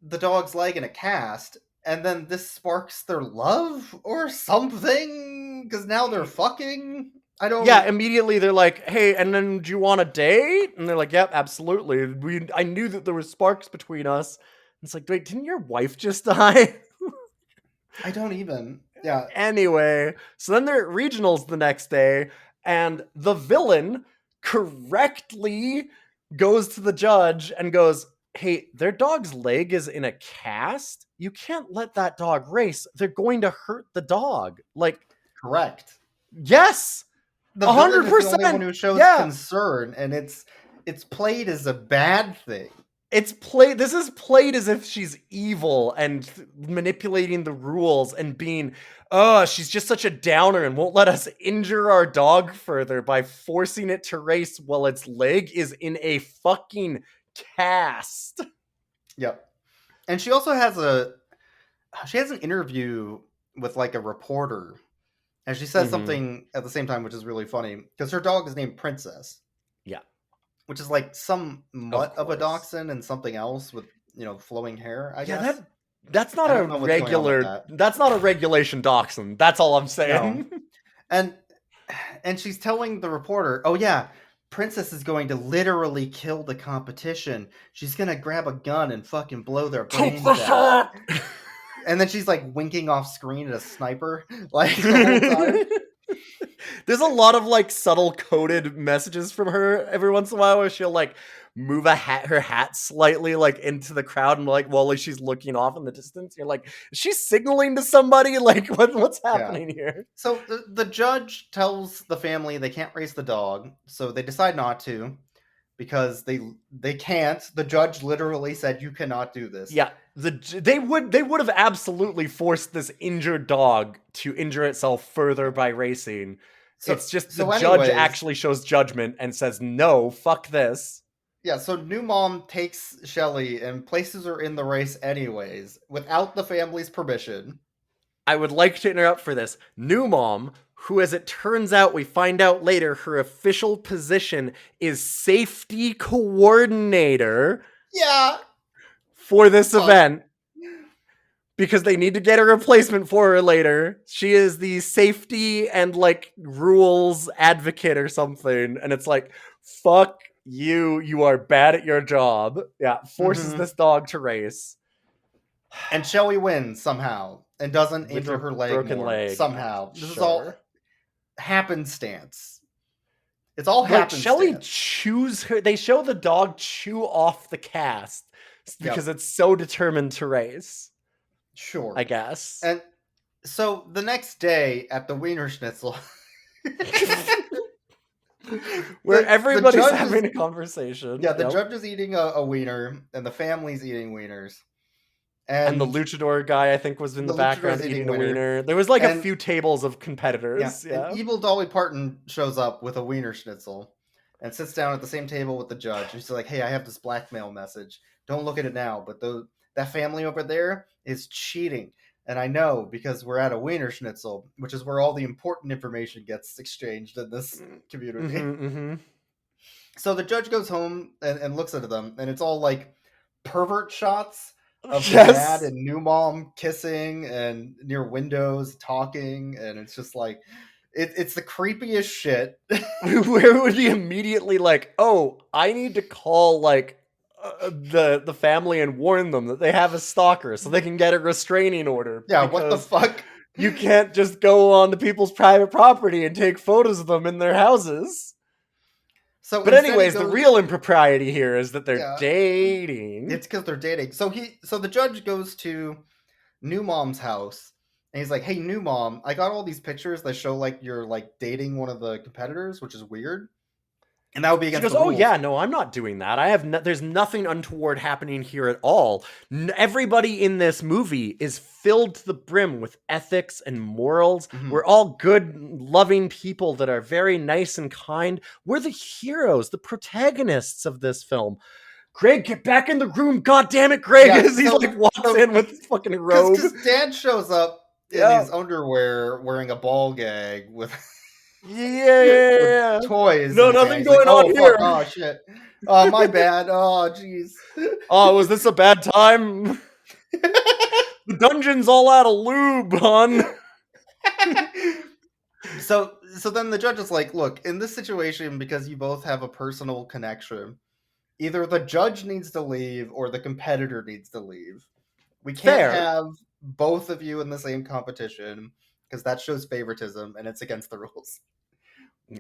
the dog's leg in a cast, and then this sparks their love or something, because now they're fucking. I don't. Yeah, immediately they're like, "Hey, and then do you want a date?" And they're like, "Yep, absolutely. I knew that there were sparks between us." It's like, wait, didn't your wife just die? I don't even. Yeah. Anyway, so then they're at regionals the next day, and the villain correctly goes to the judge and goes, hey, their dog's leg is in a cast. You can't let that dog race. They're going to hurt the dog. Correct. Yes. The 100%. Is the only one who shows concern, and it's played as a bad thing. This is played as if she's evil and manipulating the rules and being, she's just such a downer and won't let us injure our dog further by forcing it to race while its leg is in a fucking cast. Yep. And she also has an interview with a reporter, and she says something at the same time, which is really funny, because her dog is named Princess. Yeah. Which is some mutt of a dachshund and something else with, flowing hair, I guess. That's not a regular, that's not a regulation dachshund. That's all I'm saying. No. And she's telling the reporter, oh yeah, Princess is going to literally kill the competition. She's gonna grab a gun and fucking blow their brains out. And then she's like winking off screen at a sniper like the whole time. There's a lot of like subtle coded messages from her every once in a while where she'll like move her hat slightly like into the crowd and like while she's looking off in the distance. You're like, is she signaling to somebody? Like what's happening here? So the judge tells the family they can't race the dog, so they decide not to because they can't. The judge literally said you cannot do this. Yeah, they would have absolutely forced this injured dog to injure itself further by racing. It's just the judge actually shows judgment and says, no, fuck this. Yeah, so New Mom takes Shelly and places her in the race anyways, without the family's permission. I would like to interrupt for this. New Mom, who, as it turns out, we find out later, her official position is safety coordinator. Yeah. For this event. Because they need to get a replacement for her later. She is the safety and, like, rules advocate or something. And it's like, fuck you. You are bad at your job. Yeah, forces this dog to race. And Shelly wins somehow. And doesn't With injure her her leg broken more, leg. somehow. This is Sure. all happenstance. It's all like happenstance. Shelly chews her. They show the dog chew off the cast because it's so determined to race. Sure. I guess. And so the next day at the Wienerschnitzel, where everybody's having a conversation. Yeah, the judge is eating a wiener, and the family's eating wieners. And the luchador guy, I think, was in the background eating a wiener. There was like a few tables of competitors. Yeah. And evil Dolly Parton shows up with a Wienerschnitzel and sits down at the same table with the judge. And she's like, hey, I have this blackmail message. Don't look at it now, but that family over there is cheating. And I know because we're at a Wienerschnitzel, which is where all the important information gets exchanged in this community. So the judge goes home and looks at them, and it's all like pervert shots of Dad and New Mom kissing and near windows talking, and it's just like it's the creepiest shit. Where would he immediately like, oh, I need to call like the family and warn them that they have a stalker so they can get a restraining order. Yeah, what the fuck? You can't just go on to people's private property and take photos of them in their houses. But anyways, the real impropriety here is that they're dating. It's because they're dating. So the judge goes to New Mom's house and he's like, hey, New Mom, I got all these pictures that show like you're like dating one of the competitors, which is weird. And that would be against the rules. Oh yeah, no, I'm not doing that. There's nothing untoward happening here at all. Everybody in this movie is filled to the brim with ethics and morals. We're all good, loving people that are very nice and kind. We're the heroes, the protagonists of this film. Greg, get back in the room. God damn it, Greg. As he walks in with his fucking robe. Because Dad shows up in his underwear wearing a ball gag with... Yeah. Toys. No, nothing going on here. Oh, shit. Oh, my bad. Oh, jeez. Oh, was this a bad time? The dungeon's all out of lube, hon. So then the judge is like, look, in this situation, because you both have a personal connection, either the judge needs to leave or the competitor needs to leave. We can't have both of you in the same competition because that shows favoritism and it's against the rules.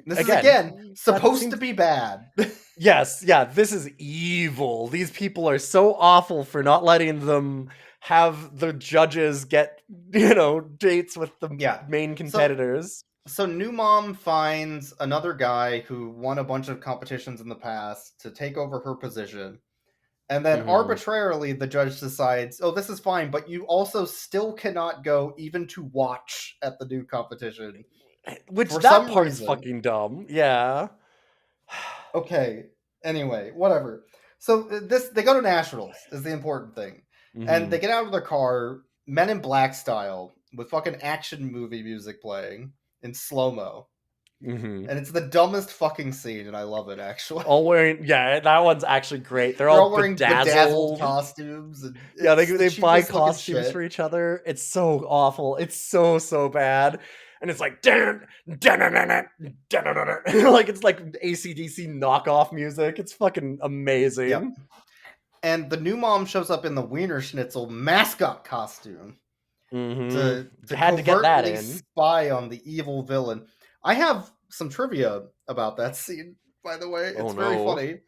This is again supposed to be bad. Yes, yeah, this is evil. These people are so awful for not letting them have the judges get, dates with the main competitors. So New Mom finds another guy who won a bunch of competitions in the past to take over her position. And then arbitrarily the judge decides, oh, this is fine, but you also still cannot go even to watch at the new competition. Which that part's fucking dumb. Yeah. Okay. Anyway, whatever. So they go to Nationals is the important thing. And they get out of their car, Men in Black style, with fucking action movie music playing in slow-mo. And it's the dumbest fucking scene, and I love it, actually. All wearing, that one's actually great. They're all wearing bedazzled costumes. And they buy costumes for each other. It's so awful. It's so bad. and it's like dun, dun, dun, dun, dun, dun, dun, dun, dun. Like it's like AC/DC knockoff music. It's fucking amazing. Yep. And the new mom shows up in the Wienerschnitzel mascot costume to Had to get that covertly in. spy on the evil villain. I have some trivia about that scene, by the way. It's very funny.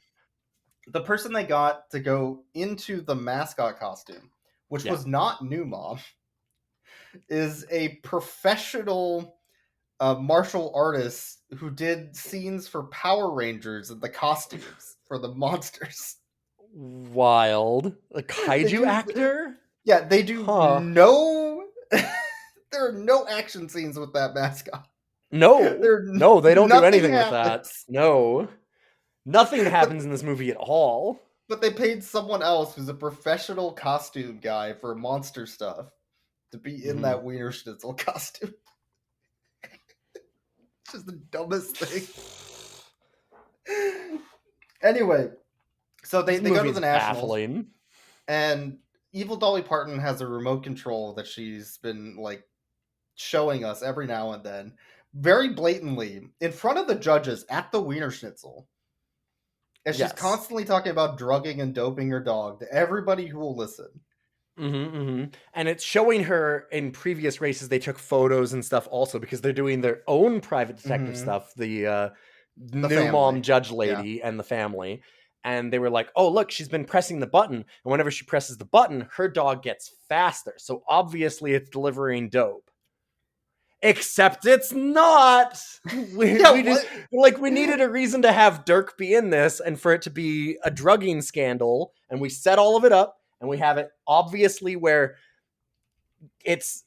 The person they got to go into the mascot costume, which was not new mom, is a professional martial artist who did scenes for Power Rangers and the costumes for the monsters. Wild. A kaiju actor? Yeah, they do no... There are no action scenes with that mascot. No. No, they don't do anything with that. happens. No. Nothing happens in this movie at all. But they paid someone else who's a professional costume guy for monster stuff to be in that Wienerschnitzel costume. It's just the dumbest thing. Anyway, so they go to the Nationals. Baffling. And Evil Dolly Parton has a remote control that she's been like showing us every now and then, very blatantly, in front of the judges at the Wienerschnitzel. And she's constantly talking about drugging and doping her dog to everybody who will listen. And it's showing her in previous races. They took photos and stuff also because they're doing their own private detective stuff. The new family. mom judge lady and the family. And they were like, oh, look, she's been pressing the button. And whenever she presses the button, her dog gets faster. So obviously it's delivering dope. Except it's not. We needed a reason to have Dirk be in this and for it to be a drugging scandal. And we set all of it up and we have it obviously where it's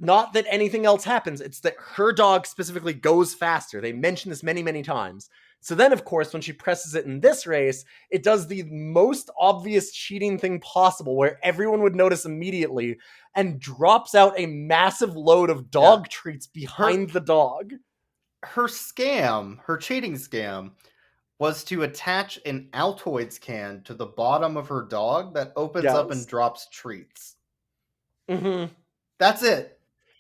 not that anything else happens. It's that her dog specifically goes faster. They mention this many, many times. So then, of course, when she presses it in this race, it does the most obvious cheating thing possible where everyone would notice immediately and drops out a massive load of dog treats behind the dog. Her cheating scam, was to attach an Altoids can to the bottom of her dog that opens up and drops treats. That's it.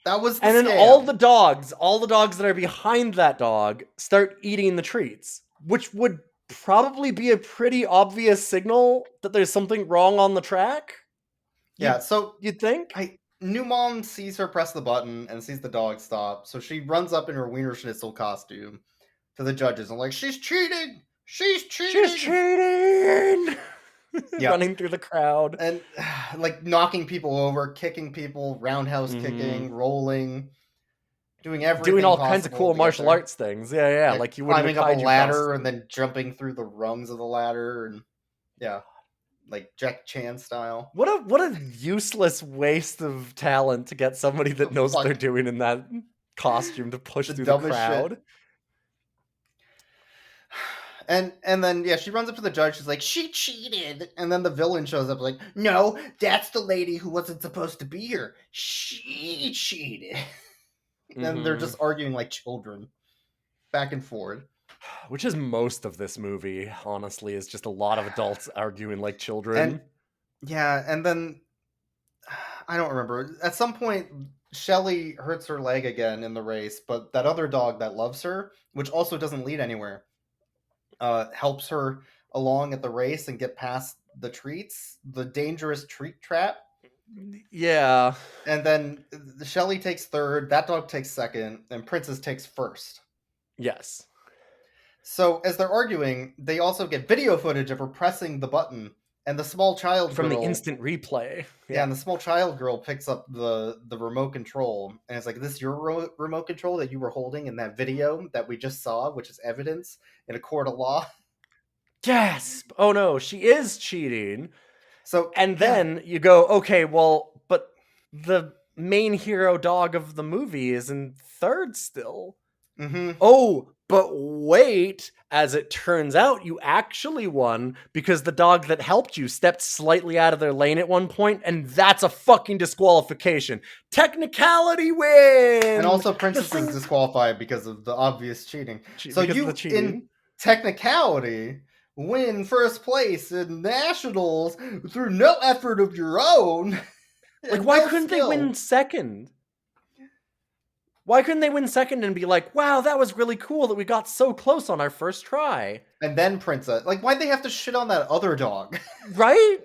That was the And then scam. all the dogs that are behind that dog start eating the treats, which would probably be a pretty obvious signal that there's something wrong on the track. So you'd think? New mom sees her press the button and sees the dog stop, so she runs up in her Wienerschnitzel costume to the judges and like, she's cheating! She's cheating! Running through the crowd. And like knocking people over, kicking people, roundhouse kicking, rolling, doing everything. Doing all kinds of cool martial arts things. Yeah. Like you would climbing up a ladder and then jumping through the rungs of the ladder and like Jackie Chan style. What a useless waste of talent to get somebody that knows what they're doing in that costume to push through the crowd. Shit. And then she runs up to the judge. She's like, she cheated. And then the villain shows up like, no, that's the lady who wasn't supposed to be here. She cheated. And they're just arguing like children, back and forth. Which is most of this movie, honestly, is just a lot of adults arguing like children. And then I don't remember. At some point, Shelly hurts her leg again in the race, but that other dog that loves her, which also doesn't lead anywhere, helps her along at the race and get past the treats, the dangerous treat trap. Yeah. And then Shelly takes third, that dog takes second, and Princess takes first. Yes. So as they're arguing, they also get video footage of her pressing the button, and the small child from girl, the instant replay. Yeah, and the small child girl picks up the remote control, and it's like, this is your remote control that you were holding in that video that we just saw, which is evidence in a court of law. Gasp! Oh no, she is cheating. So, and then you go, okay, well, but the main hero dog of the movie is in third still. Oh, but wait, as it turns out, you actually won because the dog that helped you stepped slightly out of their lane at one point, and that's a fucking disqualification. Technicality win! And also Princess is disqualified because of the obvious cheating. So you, in technicality, win first place in nationals through no effort of your own. Like, why couldn't they win second? Why couldn't they win second and be like, wow, that was really cool that we got so close on our first try? And then Princess. Like, why'd they have to shit on that other dog? Right?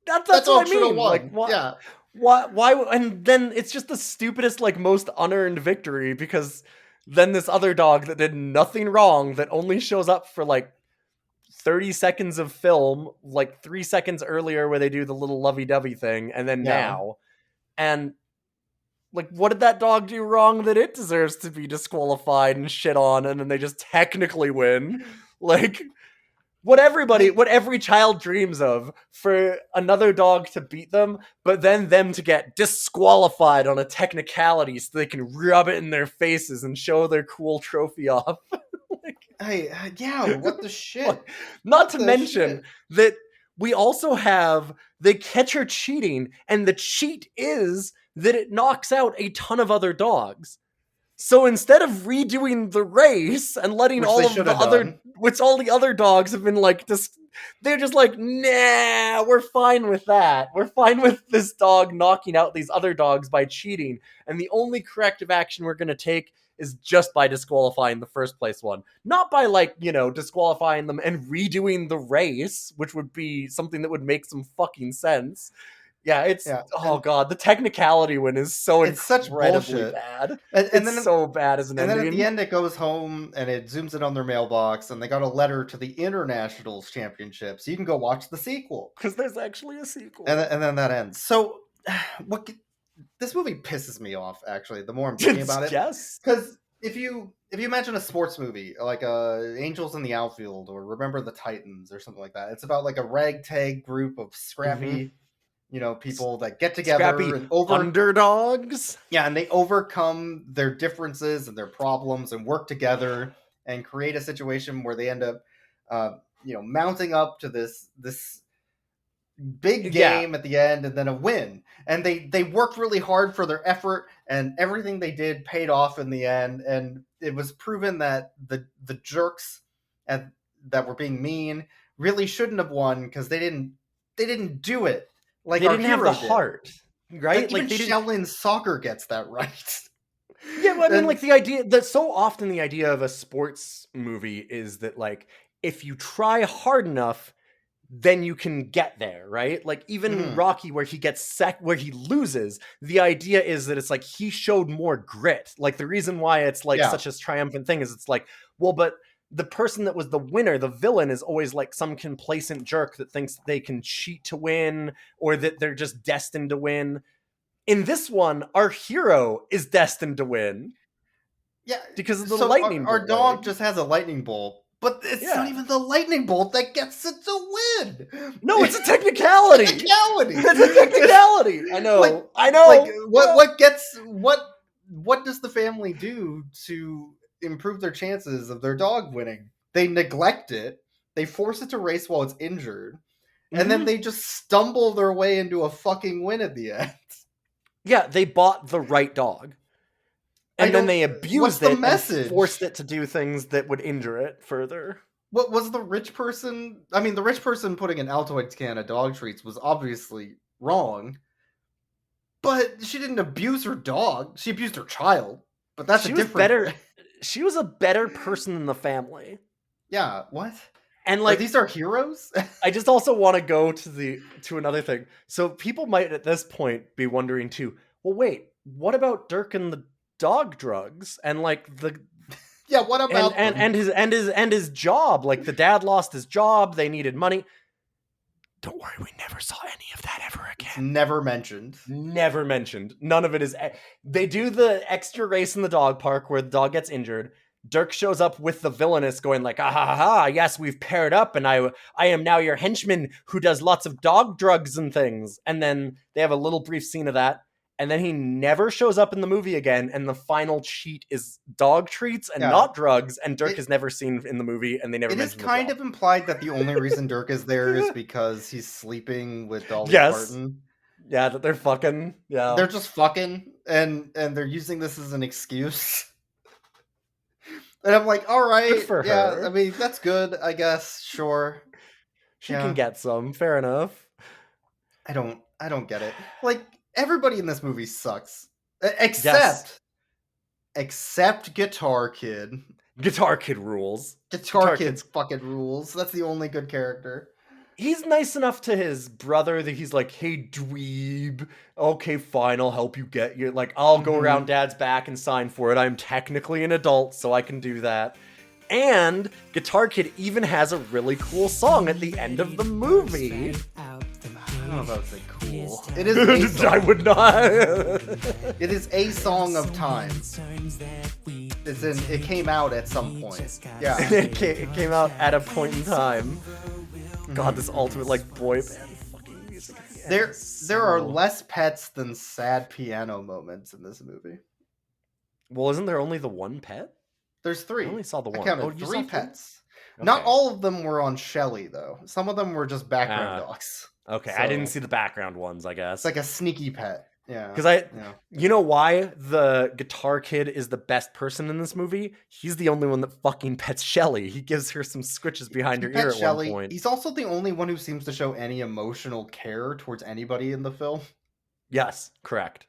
That's That what dog I should have mean. won. Like, why? Yeah. Why? And then it's just the stupidest, like, most unearned victory because then this other dog that did nothing wrong that only shows up for like 30 seconds of film, like 3 seconds earlier where they do the little lovey-dovey thing, and then Yeah. now. And like, what did that dog do wrong that it deserves to be disqualified and shit on, and then they just technically win? Like, what every child dreams of, for another dog to beat them, but then them to get disqualified on a technicality so they can rub it in their faces and show their cool trophy off. Hey, yeah, what the shit? Not to mention that we also have the catcher cheating, and the cheat is that it knocks out a ton of other dogs. So instead of redoing the race and letting Which all they of the should have other, done. which all the other dogs have been like, they're just like, nah, we're fine with that. We're fine with this dog knocking out these other dogs by cheating. And the only corrective action we're going to take is just by disqualifying the first place one. Not by, like, you know, disqualifying them and redoing the race, which would be something that would make some fucking sense. Yeah, oh god, the technicality win is so it's such incredibly bullshit. bad. And It's then so bad as an And ending. then at the end, it goes home and it zooms in on their mailbox, and they got a letter to the Internationals Championship, so you can go watch the sequel. Because there's actually a sequel. And then that ends. So, this movie pisses me off. Actually, the more I'm thinking about it, Yes. because if you imagine a sports movie like Angels in the Outfield or Remember the Titans or something like that, it's about like a ragtag group of scrappy. You know, people that get together Scrappy and underdogs. Yeah, and they overcome their differences and their problems and work together and create a situation where they end up, mounting up to this big game at the end and then a win. And they worked really hard for their effort, and everything they did paid off in the end. And it was proven that the jerks that were being mean really shouldn't have won because they didn't do it. Like, they didn't have the heart, right? Like even Shaolin Soccer gets that right. Yeah, well, I mean, like, the idea that so often the idea of a sports movie is that, like, if you try hard enough, then you can get there, right? Like, even Rocky, where he gets where he loses, the idea is that it's like he showed more grit. Like, the reason why it's like such a triumphant thing is it's like, well, but the person that was the winner, the villain, is always like some complacent jerk that thinks they can cheat to win or that they're just destined to win. In this one, our hero is destined to win. Yeah, because of the lightning bolt. Our dog just has a lightning bolt, but it's not even the lightning bolt that gets it to win. No, it's a technicality. It's a technicality. I know. I know. Like, what does the family do to improve their chances of their dog winning? They neglect it. They force it to race while it's injured, and then they just stumble their way into a fucking win at the end. Yeah, they bought the right dog. And then they abused it and forced it to do things that would injure it further. What was the rich person? I mean, the rich person putting an Altoids can of dog treats was obviously wrong. But she didn't abuse her dog. She abused her child. But that's She was a better person than the family. Yeah, what? And like, these are heroes? I just also want to go to another thing. So people might at this point be wondering too, well, wait, what about Dirk and the dog drugs? And like yeah, what about and his job? Like, the dad lost his job, they needed money. Don't worry, we never saw any of that ever again. It's never mentioned. Never mentioned. None of it is. They do the extra race in the dog park where the dog gets injured. Dirk shows up with the villainous going like, ah ha ha, yes, we've paired up and I am now your henchman who does lots of dog drugs and things. And then they have a little brief scene of that. And then he never shows up in the movie again. And the final cheat is dog treats and not drugs. And Dirk is never seen in the movie, and they never mention it. It is kind of implied that the only reason Dirk is there is because he's sleeping with Dolly Parton. Yeah, that they're fucking. Yeah. They're just fucking, and they're using this as an excuse. And I'm like, all right, good for her. I mean, that's good, I guess. Sure, she can get some. Fair enough. I don't get it. Like, everybody in this movie sucks, except Except Guitar Kid. Guitar Kid rules. Guitar Kid Kid's fucking rules. That's the only good character. He's nice enough to his brother that he's like, hey, dweeb. Okay, fine, I'll help you get your, like, I'll go around dad's back and sign for it. I'm technically an adult, so I can do that. And Guitar Kid even has a really cool song at the end of the movie. I don't know if I would say cool. It is a song. I would not. It is a song of time. It came out at some point. Yeah. it came out at a point in time. God, this ultimate like boy band fucking music. There are less pets than sad piano moments in this movie. Well, isn't there only the one pet? There's 3. I only saw the one. I counted you 3 saw pets. Okay. Not all of them were on Shelly though. Some of them were just background dogs. Okay, So, I didn't see the background ones, I guess. It's like a sneaky pet. Yeah. Because you know why the Guitar Kid is the best person in this movie? He's the only one that fucking pets Shelly. He gives her some scritches behind her ear at Shelly. one point. He's also the only one who seems to show any emotional care towards anybody in the film. Yes, correct.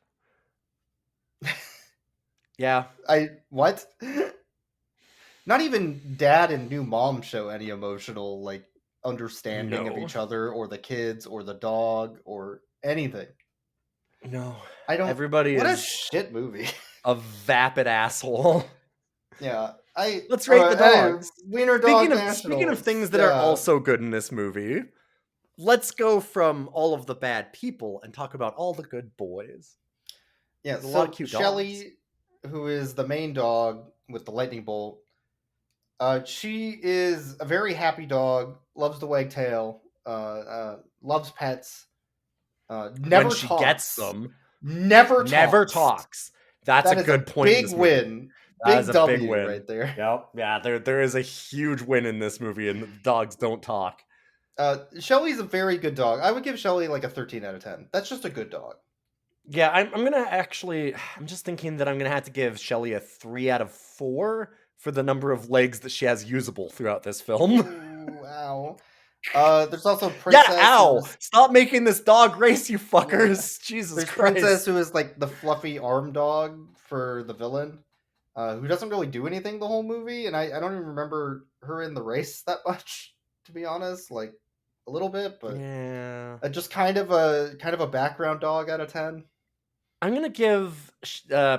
Yeah. What? Not even dad and new mom show any emotional like understanding of each other or the kids or the dog or anything. No. I don't. Everybody what is a shit movie. a vapid asshole. Yeah. Let's rate the dogs. Wiener Dog Speaking of things that are also good in this movie, let's go from all of the bad people and talk about all the good boys. Yeah, There's a so lot of cute Shelly, dogs. who is the main dog with the lightning bolt, she is a very happy dog, loves to wag tail, loves pets, never when she talks. gets them. Never talks. That's That a is good point. Big in this win. movie. That is Big a W big win right there. Yep. Yeah, there is a huge win in this movie, and the dogs don't talk. Shelly's a very good dog. I would give Shelly like a 13 out of 10. That's just a good dog. Yeah, I'm gonna actually. I'm just thinking that I'm gonna have to give Shelly a 3 out of 4 for the number of legs that she has usable throughout this film. Ooh, wow. There's also Princess. Yeah, ow! Stop making this dog race, you fuckers! Yeah. Jesus There's Christ! Princess, who is like the fluffy arm dog for the villain, who doesn't really do anything the whole movie, and I don't even remember her in the race that much, to be honest. Like a little bit, but yeah, just kind of a background dog out of 10. I'm gonna give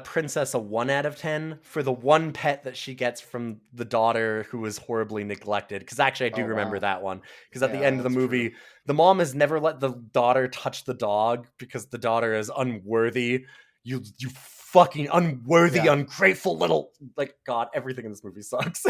Princess a 1 out of 10 for the one pet that she gets from the daughter who was horribly neglected. Because actually, I do remember that one. Because at the end of the movie, the mom has never let the daughter touch the dog because the daughter is unworthy. You fucking unworthy, ungrateful little, like, God, everything in this movie sucks.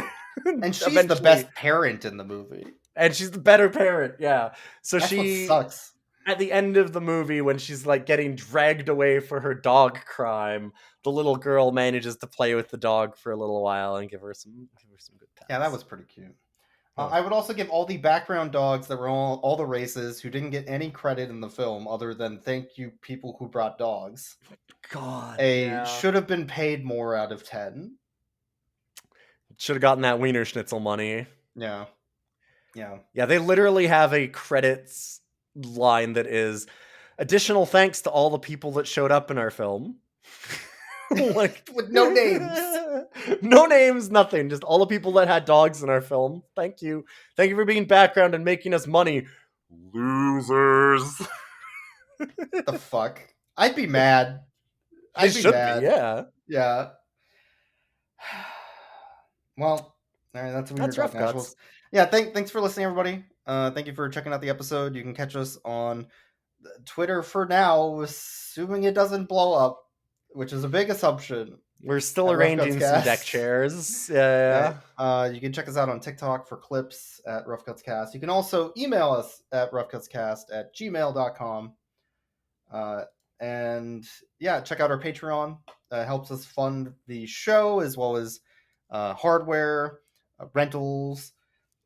And she's the best parent in the movie. And she's the better parent, yeah. So That's she what sucks. At the end of the movie, when she's like getting dragged away for her dog crime, the little girl manages to play with the dog for a little while and give her some good pets. Yeah, that was pretty cute. I would also give all the background dogs that were all the races who didn't get any credit in the film other than thank you people who brought dogs. God, should have been paid more out of 10. Should have gotten that Wienerschnitzel money. Yeah. Yeah, they literally have a credits line that is additional thanks to all the people that showed up in our film. Like with no names. No names, nothing. Just all the people that had dogs in our film. Thank you. Thank you for being background and making us money. Losers. The fuck? I'd be mad. I should be, yeah. Yeah. Well, all right, that's Rough Cuts. Yeah, thanks for listening, everybody. Thank you for checking out the episode. You can catch us on Twitter for now, assuming it doesn't blow up, which is a big assumption. We're still arranging some deck chairs. Yeah. You can check us out on TikTok for clips at Rough Cuts Cast. You can also email us at roughcutscast@gmail.com. And yeah, check out our Patreon. Helps us fund the show as well as hardware, rentals,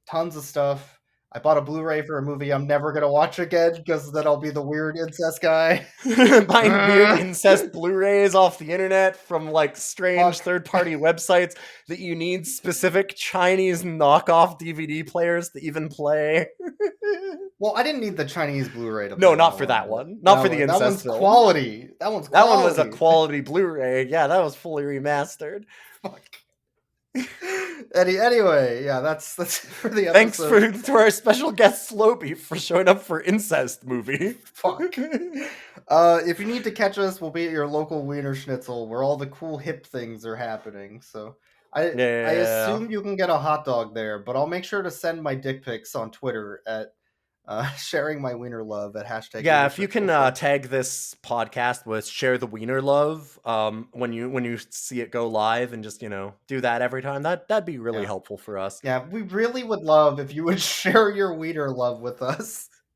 tons of stuff. I bought a Blu-ray for a movie I'm never gonna watch again because then I'll be the weird incest guy. Buying weird incest Blu-rays off the internet from like strange Fuck. third-party websites that you need specific Chinese knockoff DVD players to even play. Well, I didn't need the Chinese Blu-ray to No, play not for that one. Not for the That incest one's film. quality. That one's That quality. one was a quality Blu-ray. Yeah, that was fully remastered. Fuck. Anyway, yeah, that's for the Thanks episode. to our special guest Slopey for showing up for incest movie. Fuck. If you need to catch us, we'll be at your local Wienerschnitzel where all the cool hip things are happening. So I assume you can get a hot dog there, but I'll make sure to send my dick pics on Twitter at sharing my Wiener Love at hashtag. Yeah, if you can tag this podcast with share the Wiener Love when you see it go live and just do that every time, that'd be really helpful for us. Yeah, we really would love if you would share your Wiener Love with us.